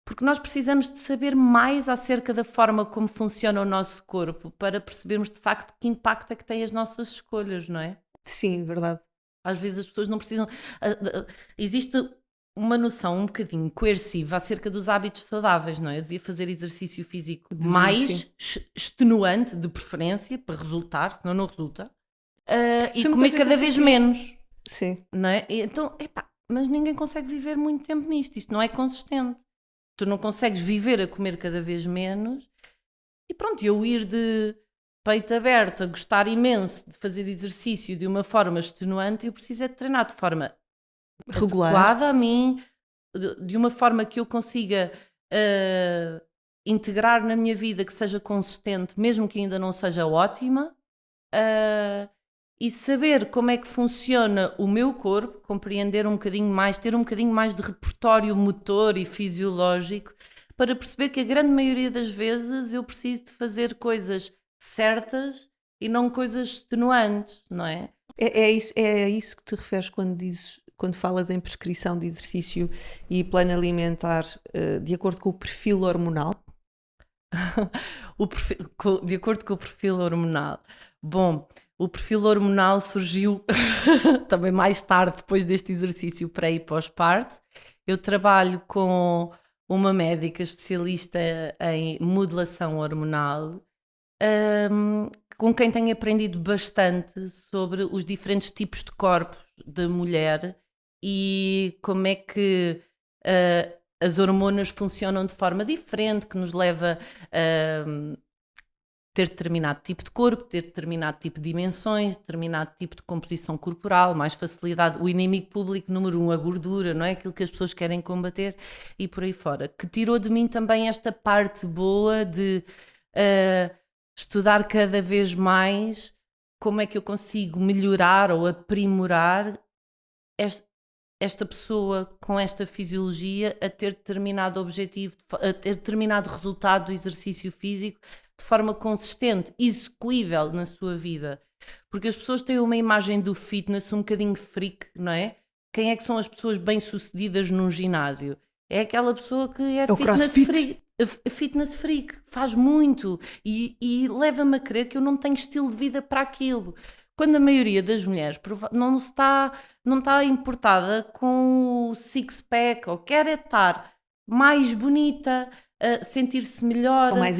porque nós precisamos de saber mais acerca da forma como funciona o nosso corpo para percebermos de facto que impacto é que têm as nossas escolhas, não é? Sim, verdade. Às vezes as pessoas não precisam. Existe uma noção um bocadinho coerciva acerca dos hábitos saudáveis, não é? Eu devia fazer exercício físico Devia, sim. mais extenuante, de preferência, para resultar, senão não resulta, e Isso é uma comer coisa que eu cada vez senti. menos, Sim. não é? Então, epá, mas ninguém consegue viver muito tempo nisto, isto não é consistente. Tu não consegues viver a comer cada vez menos e pronto, eu ir de peito aberto a gostar imenso de fazer exercício de uma forma extenuante, eu preciso é de treinar de forma Regular. adequada a mim, de uma forma que eu consiga integrar na minha vida, que seja consistente, mesmo que ainda não seja ótima, e saber como é que funciona o meu corpo, compreender um bocadinho mais, ter um bocadinho mais de repertório motor e fisiológico, para perceber que a grande maioria das vezes eu preciso de fazer coisas certas e não coisas extenuantes, não é? É isso que te referes quando falas em prescrição de exercício e plano alimentar de acordo com o perfil hormonal? De acordo com o perfil hormonal. Bom, o perfil hormonal surgiu também mais tarde, depois deste exercício pré e pós-parto. Eu trabalho com uma médica especialista em modulação hormonal, com quem tenho aprendido bastante sobre os diferentes tipos de corpos da mulher e como é que as hormonas funcionam de forma diferente, que nos leva a ter determinado tipo de corpo, ter determinado tipo de dimensões, determinado tipo de composição corporal, mais facilidade. O inimigo público número 1, a gordura, não é? Aquilo que as pessoas querem combater e por aí fora. Que tirou de mim também esta parte boa de estudar cada vez mais como é que eu consigo melhorar ou aprimorar esta pessoa com esta fisiologia a ter determinado objetivo, a ter determinado resultado do exercício físico de forma consistente, execuível na sua vida. Porque as pessoas têm uma imagem do fitness um bocadinho freak, não é? Quem é que são as pessoas bem-sucedidas num ginásio? É aquela pessoa que é fitness freak, faz muito e leva-me a crer que eu não tenho estilo de vida para aquilo. Quando a maioria das mulheres não está importada com o six-pack, ou quer é estar mais bonita, sentir-se melhor, Com mais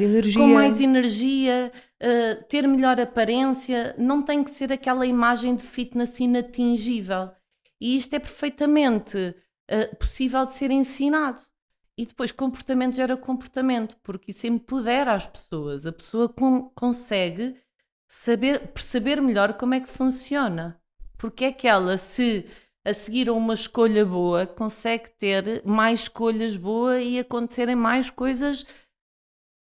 energia, ter melhor aparência, não tem que ser aquela imagem de fitness inatingível. E isto é perfeitamente possível de ser ensinado. E depois comportamento gera comportamento, porque isso empodera as pessoas. A pessoa consegue perceber melhor como é que funciona. Porque é que ela, se a seguir a uma escolha boa, consegue ter mais escolhas boas e acontecerem mais coisas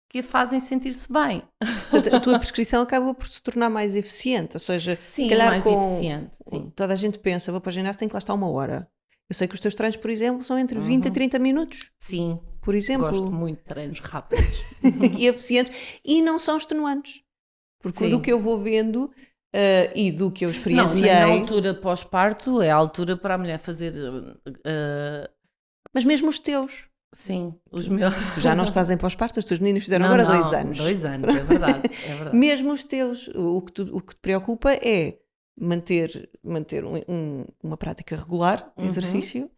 que a fazem sentir-se bem. Portanto, a tua prescrição acaba por se tornar mais eficiente, ou seja, Sim, se calhar mais eficiente. Sim. Toda a gente pensa, vou para o ginásio, tenho que lá estar 1 hora. Eu sei que os teus treinos, por exemplo, são entre 20 a 30 minutos. Sim, por exemplo. Gosto muito de treinos rápidos. E eficientes, e não são extenuantes. Porque do que eu vou vendo e do que eu experienciei... Não, na altura pós-parto é a altura para a mulher fazer... Mas mesmo os teus. Sim, os meus. Tu já não estás em pós-parto, os teus meninos fizeram agora 2 anos. 2 anos, é verdade. Mesmo os teus, o que te preocupa é manter uma prática regular de exercício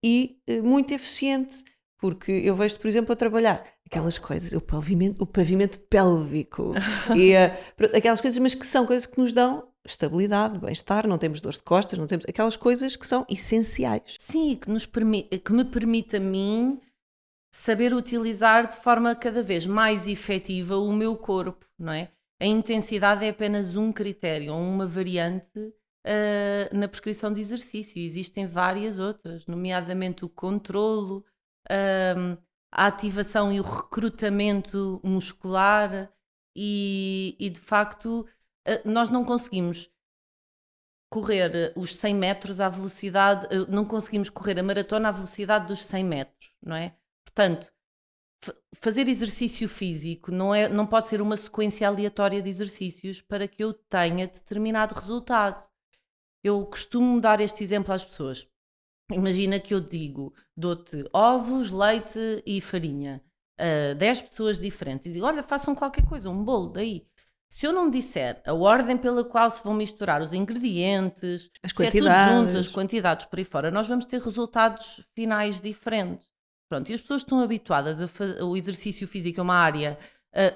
e muito eficiente, porque eu vejo-te, por exemplo, a trabalhar aquelas coisas, o pavimento pélvico e aquelas coisas, mas que são coisas que nos dão estabilidade, bem-estar, não temos dores de costas, não temos aquelas coisas que são essenciais. Sim, que me permite a mim saber utilizar de forma cada vez mais efetiva o meu corpo, não é? A intensidade é apenas um critério, uma variante na prescrição de exercício. Existem várias outras, nomeadamente o controlo, a ativação e o recrutamento muscular e de facto nós não conseguimos correr os 100 metros à velocidade, não conseguimos correr a maratona à velocidade dos 100 metros, não é? Portanto, fazer exercício físico não pode ser uma sequência aleatória de exercícios para que eu tenha determinado resultado. Eu costumo dar este exemplo às pessoas. Imagina que eu dou-te ovos, leite e farinha a 10 pessoas diferentes e digo, olha, façam qualquer coisa, um bolo daí. Se eu não disser a ordem pela qual se vão misturar os ingredientes, as se é tudo junto, as quantidades por aí fora, nós vamos ter resultados finais diferentes. Pronto, e as pessoas estão habituadas o exercício físico é uma área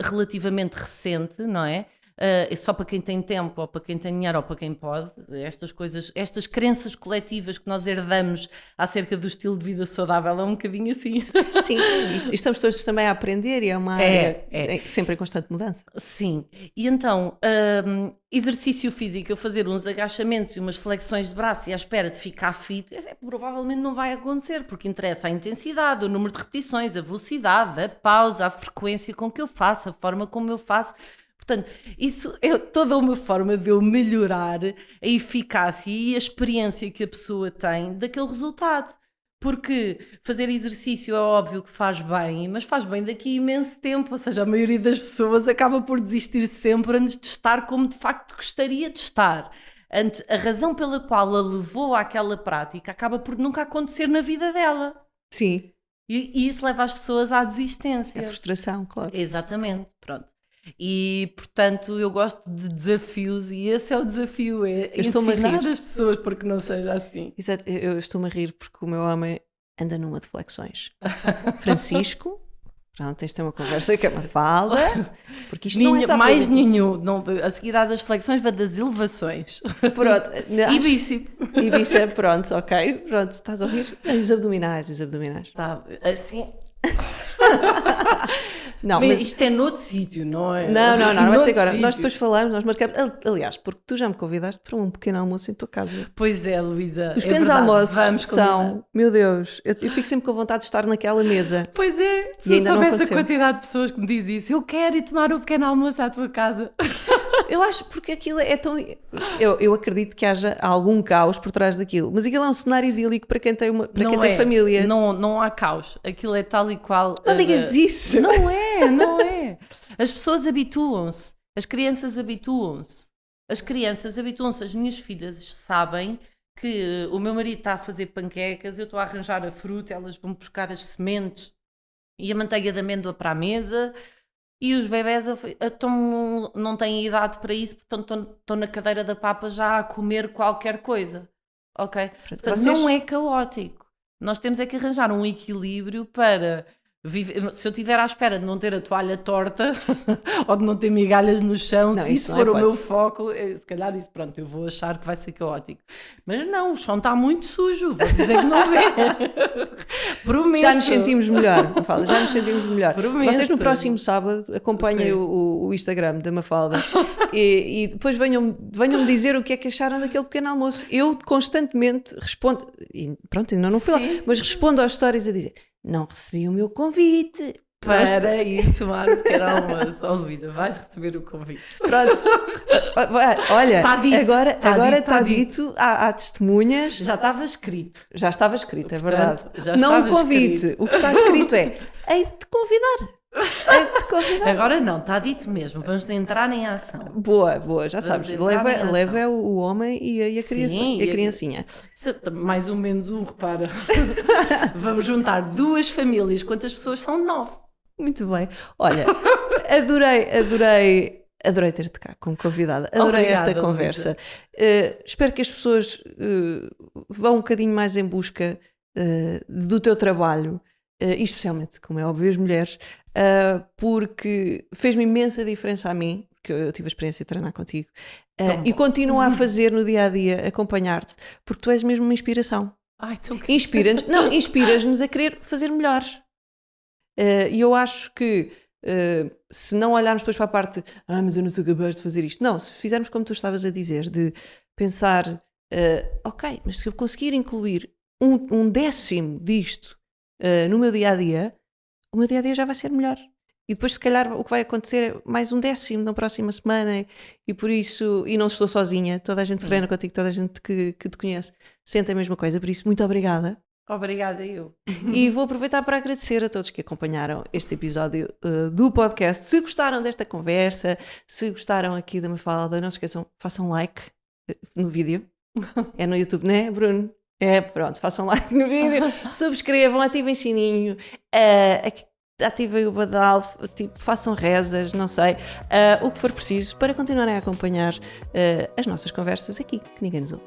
relativamente recente, não é? é só para quem tem tempo, ou para quem tem dinheiro, ou para quem pode. Estas coisas, estas crenças coletivas que nós herdamos acerca do estilo de vida saudável é um bocadinho assim. Sim, e estamos todos também a aprender e é uma área sempre em constante mudança. Sim, e então, exercício físico, eu fazer uns agachamentos e umas flexões de braço e à espera de ficar fit, provavelmente não vai acontecer, porque interessa a intensidade, o número de repetições, a velocidade, a pausa, a frequência com que eu faço, a forma como eu faço. Portanto, isso é toda uma forma de eu melhorar a eficácia e a experiência que a pessoa tem daquele resultado. Porque fazer exercício é óbvio que faz bem, mas faz bem daqui a imenso tempo. Ou seja, a maioria das pessoas acaba por desistir sempre antes de estar como de facto gostaria de estar. Antes, a razão pela qual a levou àquela prática acaba por nunca acontecer na vida dela. Sim. E isso leva as pessoas à desistência. A frustração, claro. Exatamente, pronto. E, portanto, eu gosto de desafios e esse é o desafio, é ensinar as pessoas porque não seja assim. Exato, eu estou-me a rir porque o meu homem anda numa de flexões. Francisco, pronto, tens de ter uma conversa com a Mafalda, porque isto não é mais nenhum, não, a seguir há das flexões vai das elevações. Pronto. E bíceps. E bíceps, pronto, ok, pronto, estás a ouvir? Os abdominais. Tá, assim... Não, mas isto é noutro sítio, não é? Não vai ser agora. Nós depois falamos, nós marcamos. Aliás, porque tu já me convidaste para um pequeno almoço em tua casa. Pois é, Luísa. Os pequenos almoços são, meu Deus, eu fico sempre com vontade de estar naquela mesa. Pois é, se eu soubesse a quantidade de pessoas que me diz isso, eu quero ir tomar um pequeno almoço à tua casa. Eu acho porque aquilo é tão. Eu acredito que haja algum caos por trás daquilo, mas aquilo é um cenário idílico para quem tem, quem tem família. Não há caos, aquilo é tal e qual. Não digas isso! Não é. As pessoas habituam-se, as crianças habituam-se. As minhas filhas sabem que o meu marido está a fazer panquecas, eu estou a arranjar a fruta, elas vão buscar as sementes e a manteiga de amêndoa para a mesa. E os bebés não têm idade para isso, portanto estão na cadeira da papa já a comer qualquer coisa. Ok? Portanto, não é caótico. Nós temos é que arranjar um equilíbrio para viver. Se eu estiver à espera de não ter a toalha torta ou de não ter migalhas no chão, se isso for o meu foco, se calhar isso, pronto, eu vou achar que vai ser caótico. Mas não, o chão está muito sujo, vou dizer que não vê. Prometo. Já nos sentimos melhor, Mafalda, já nos sentimos melhor. Prometo. Vocês no próximo sábado acompanhem o Instagram da Mafalda e depois venham-me dizer o que é que acharam daquele pequeno almoço. Eu constantemente respondo, e pronto, ainda não fui lá, mas respondo às stories a dizer: não recebi o meu convite. Para ir tomar o pequeno almoço. Oh, Luísa, vais receber o convite. Pronto. Olha, tá dito, agora está dito, há testemunhas. Já estava escrito. Já estava escrito, é verdade. Já não o convite. Escrito. O que está escrito é: hei de te convidar. Agora não, está dito mesmo. Vamos entrar em ação. Boa, já sabes. Leva o homem e a criança, sim, e a criancinha. Mais ou menos repara. Vamos juntar 2 famílias. Quantas pessoas são? 9. Muito bem. Olha, adorei ter-te cá como convidada. Adorei esta conversa. Espero que as pessoas vão um bocadinho mais em busca do teu trabalho. E especialmente, como é óbvio, as mulheres, porque fez-me imensa diferença a mim, porque eu tive a experiência de treinar contigo, e continuo a fazer no dia-a-dia, acompanhar-te, porque tu és mesmo uma inspiração. Ai, Inspiras-nos a querer fazer melhores. E eu acho que se não olharmos depois para a parte mas eu não sou capaz de fazer isto, não, se fizermos como tu estavas a dizer, de pensar ok, mas se eu conseguir incluir um décimo disto no meu dia-a-dia, o meu dia-a-dia já vai ser melhor. E depois, se calhar, o que vai acontecer é mais um décimo na próxima semana. E por isso, e não estou sozinha, toda a gente treina contigo, toda a gente que te conhece sente a mesma coisa. Por isso, muito obrigada. Obrigada eu. E vou aproveitar para agradecer a todos que acompanharam este episódio do podcast. Se gostaram desta conversa, se gostaram aqui da Mafalda, não se esqueçam, façam like no vídeo. É no YouTube, não é, Bruno? Pronto, façam like no vídeo, subscrevam, ativem o sininho, ativem o badal, façam rezas, não sei, o que for preciso para continuarem a acompanhar as nossas conversas aqui, que ninguém nos ouve.